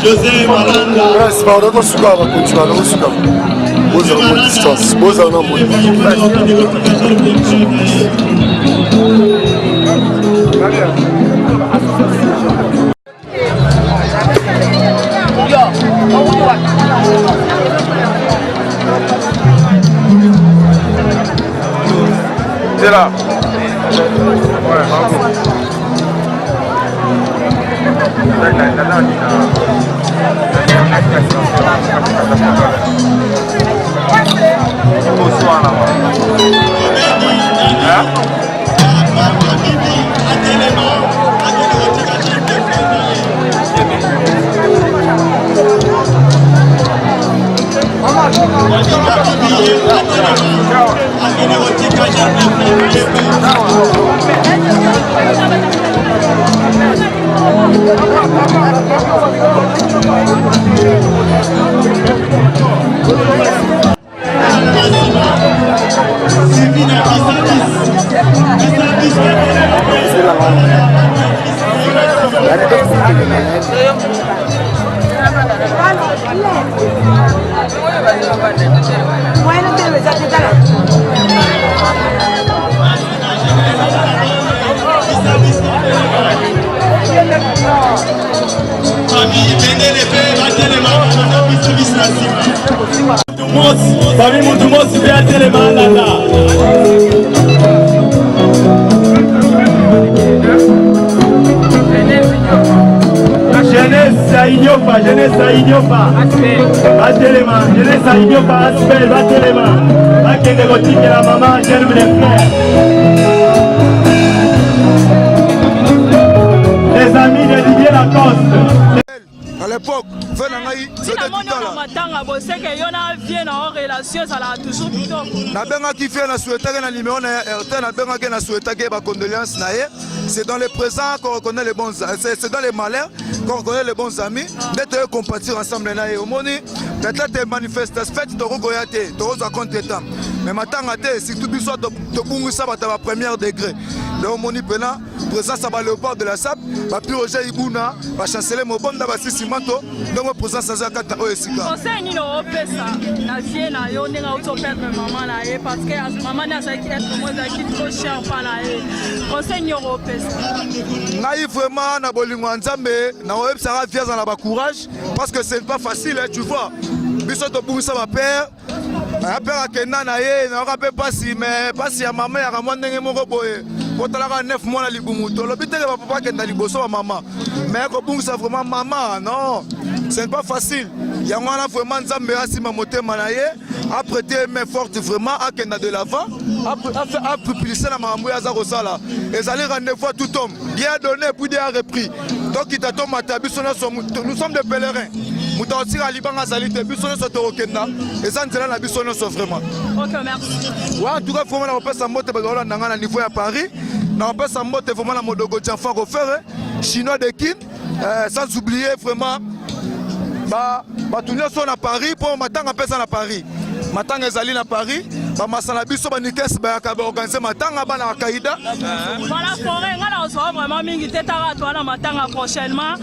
José Malanda. C'est pas d'accord sur quoi, continue à sur quoi. Vous avez une distance, vous avez un peu. C'est là. Ouais, bravo. Bonsoir là-bas. Famille Moutoumos, c'est bien tellement là. Jeunesse à Ignopa, Atelema, jeunesse à Ignopa, Asbel, Atelema, Akende Gotique et la maman, j'aime les frères. Les amis de Didier Lacoste. À l'époque, c'est dans les présents qu'on reconnaît les bons amis, c'est dans les malheurs qu'on reconnaît les bons amis. D'être compatir ensemble, peut-être des manifestations faites de Rogoyate, de Rosa contre-temps. Mais maintenant, si tout le monde est à premier degré, le moni pena, présence à Léopard de la SAP, va plus Roger Ibouna, va chanceler mon bon d'abassi Simanto, donc présence à Zakata Oesika. Conseil ni no pesa, na vie na yo n'enga auto perdre maman là et parce que à maman n'a ça qui être moins qui trop cher pas là et conseil ni no pesa. Naïf vraiment na bolingo nzambe, na web sera fier dans la courage parce que c'est pas facile, tu vois. Biso to pour ça va père. Après à Kenya na ye, na ka pe pasi mais pasi ya maman ya ramwa ndenge moko boye. Potala 9 mois na libumuto. Le bitele papa kenda liboso wa maman. Mais ko bungisa vraiment maman non. Ce n'est pas facile. Il y a vraiment Nzambe asima motema na ye, a prêté main forte vraiment à kenda de l'avant, a propulsé la mamou ya Zarosala. Et ça les rendez-vous à tout homme. Dieu a donné puis Dieu a repris. Donc il t'a tombé nous sommes des pèlerins. Moutansi à Liban à Salite, Bissonne sur Torokenda, et ça nous la Bissonne sur vraiment. Ok, merci. Ouais, en tout cas, vraiment, on peut s'en montrer à niveau à Paris. On peut s'en montrer vraiment la Modogo Tianfan refaire, Chinois de Kin, sans oublier vraiment. Tout le monde à Paris, pour matin on peut ça à Paris. Matin ezali na Paris, ba masala biso ba nikes ba ka organiser matanga ba na Kaida. Voilà forêt ngala oso vraiment mingi tetara to na matanga prochainement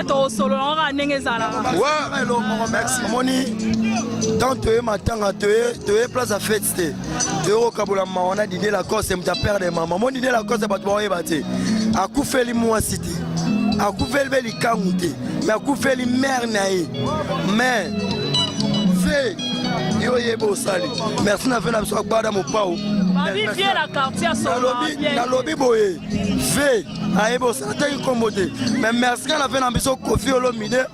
to solo nga ndenge ezala. Ouais, merci. Moni dans te matanga te place à fête te ro kabula mawana dîner la cause c'est ta père de maman. Moni dîner la cause ba to ba yebate. Akufeli moi cité. Akufeli beli kangute. Mais akufeli mère nae. Mais fait yo yebo sali. Merci na vena biso akbada mo pao. Babi vie la quartier solo. Na lobby boye. Fait ayebo sali ta komode. Mais merci na vena biso Kofi Olomide.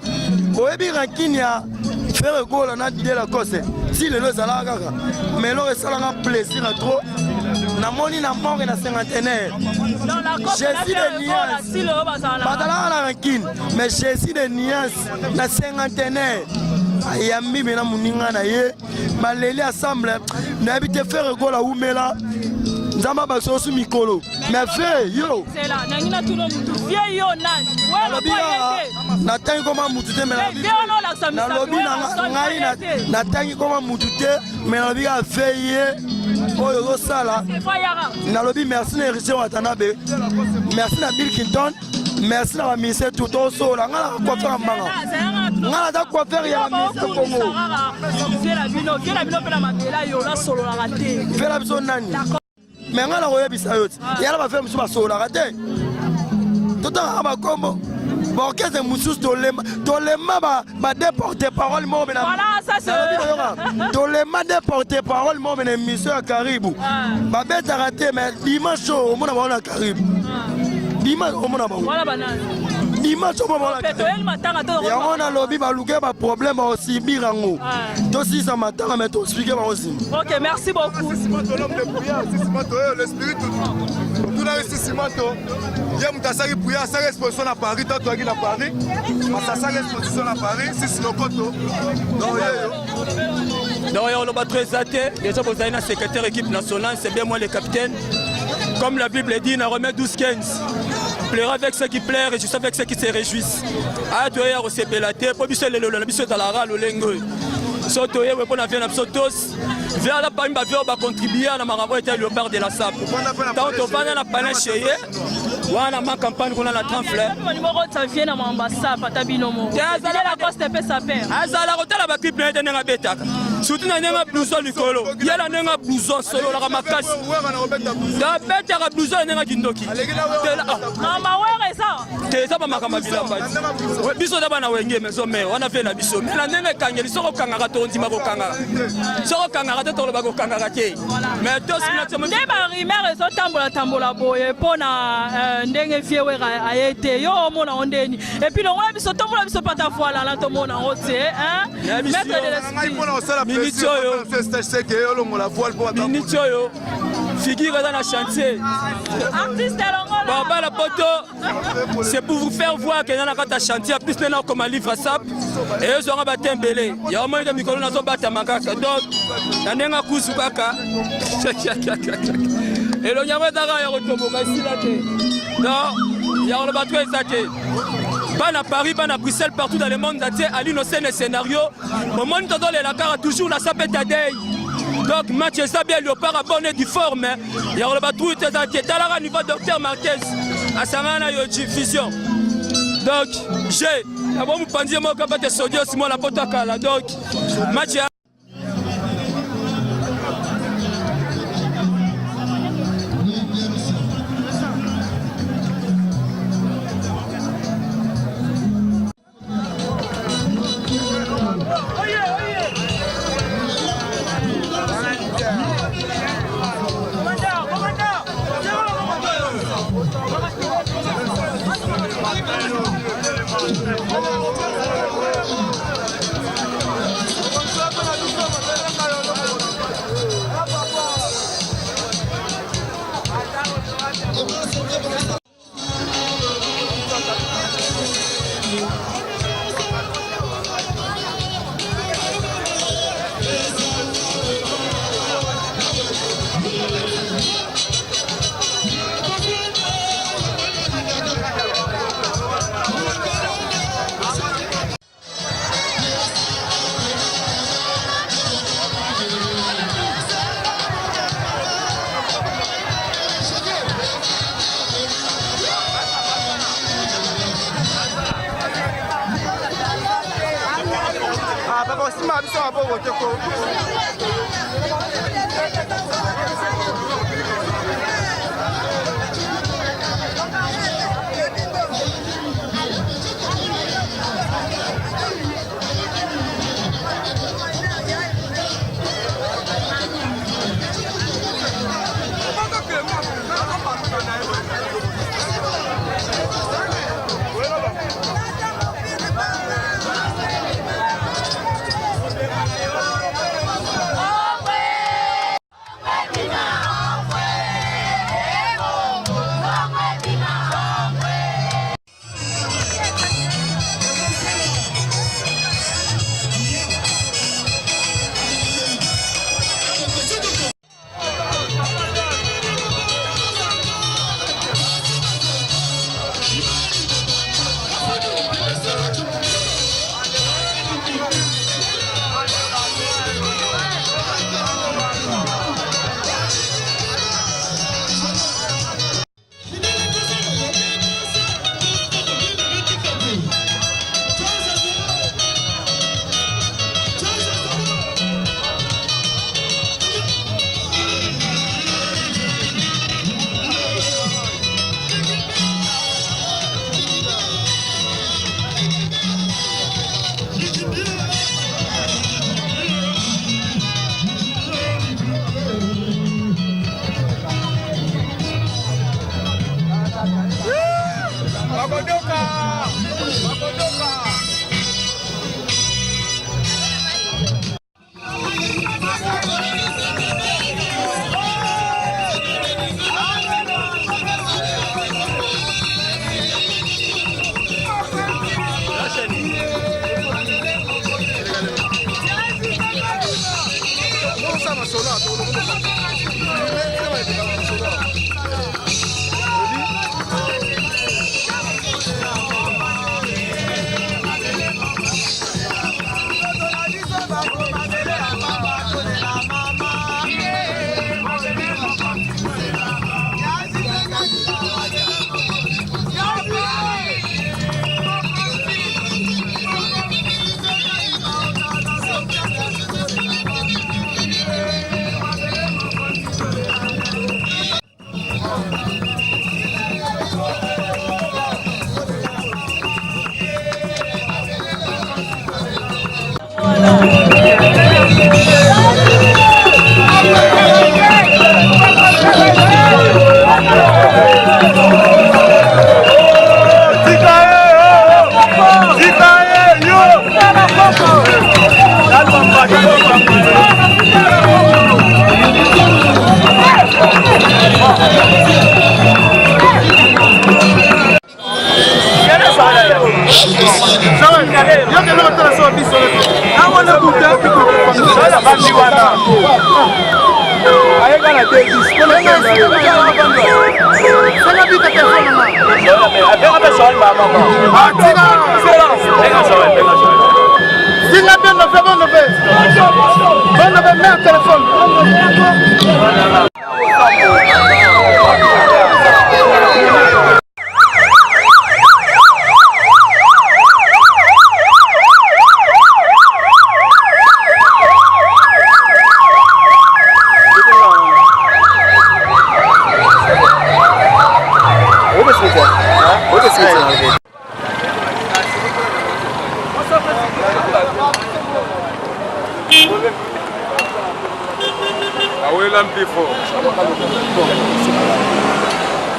Oyebi rankinia faire gola na dide la cause. Si le zala kaka. Mais lo resala plaisir à trop. Na moni na mort na cinquantenaire. Jésus de Nias. Badala na rankine. Mais Jésus de Nias na cinquantenaire. Ayambi mena muninga na ye. Maleli ensemble. Na habite faire gola umela. Nzamba baso su mikolo. Mais fait yo. C'est là. Nangina tout le monde. Vieux yo nan. Ouais, na tangi koma mutute mais na lobi na ngai na tangi koma mutute mais na lobi a veiller oyo go sala na lobi merci na Richard Watanabe merci na Bill Clinton merci na ministre tout so la ngala ko faire manga ngala da ko faire ya ministre Congo la bino pela mabela yo la solo la raté fela biso nani mais ngala ko yebisa yo yala ba faire biso ba solo la raté tout en ba kombo bon qu'est-ce que Moussous Tolema va déporter parole mon ben voilà ça c'est Tolema déporter parole mon ben mission à Caribou ba bête raté mais dimanche au monde va Caribou dimanche au monde voilà banane dimanche au monde va pétrole matanga to ya on a lobby ba luke ba problème aussi birango to si ça matanga mais to expliquer ba aussi. OK, merci beaucoup. L'homme de prière, l'esprit tout l'investissement hier mutasaki prière sa exposition à Paris toi qui na Paris ça exposition à Paris c'est le coto donc on va très athée déjà vous avez un secrétaire équipe nationale c'est bien moi le capitaine comme la Bible dit na Romains 12:15 pleure avec ceux qui pleurent et je sais avec ceux qui se réjouissent ah toi hier c'est belaté pour biso le biso dans la rale lengo soto yewe pour na vie na biso tous vers la pamba vers ba contribuer na makambo était le bar de la SAP tant on va na pana chez wana ma campagne qu'on a la tremfle numéro ça vient na ambassade pata binomo azala la coste pe sa père azala kotala ba clip na ndenga betaka surtout na ndenga blouson likolo yela ndenga blouson solo la makasi da betaka blouson ndenga kindoki mama were ça te ça ba makama bilamba biso da bana wenge mezo me wana fe na biso me na ndenga kangeli soko kangaka to ndima ko kangaka soko kangaka to lo ba ko kangaka ke mais to sina temo de ba rimere so tambola boye pona ndenge vie wera a été yo mona ondeni et puis l'on a biso tombola biso pata fois là to mona ote hein mettre de l'esprit minitio figure dans la chantier artiste longola baba la poto c'est pour vous faire voir que dans la carte chantier plus maintenant comme un livre sap et ils auront batembele il y a au moins de micro na so bata makaka donc na ndenga kusu kaka et le nyama dara ya rotoboka sila te non il y a le bateau exacté pas à Paris, pas à Bruxelles, partout dans le monde entier, à l'innocent les scénarios. Au monde dans les lacara toujours la sapette à day. Donc match ça bien le par abonné du forme. Il y a le bateau qui est à la niveau docteur Marquez à Samana yo diffusion. Donc j'ai avant vous penser moi capable de sodio si moi la potaka là donc match Thank you. papa osima biso maboko te ko.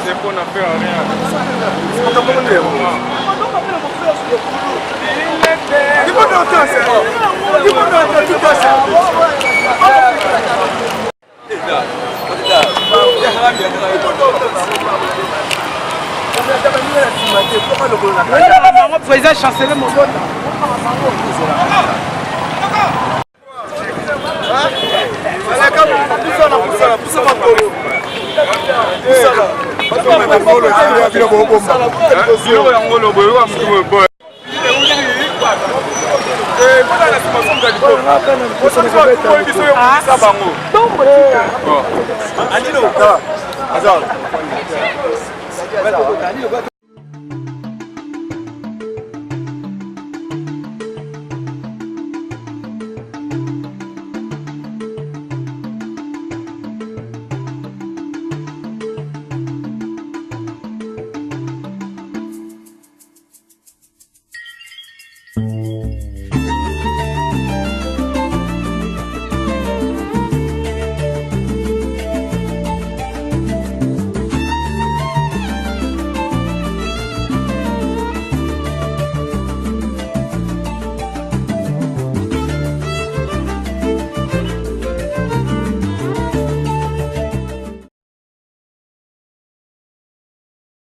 C'est qu'on a fait rien. Président chancelier Mobona.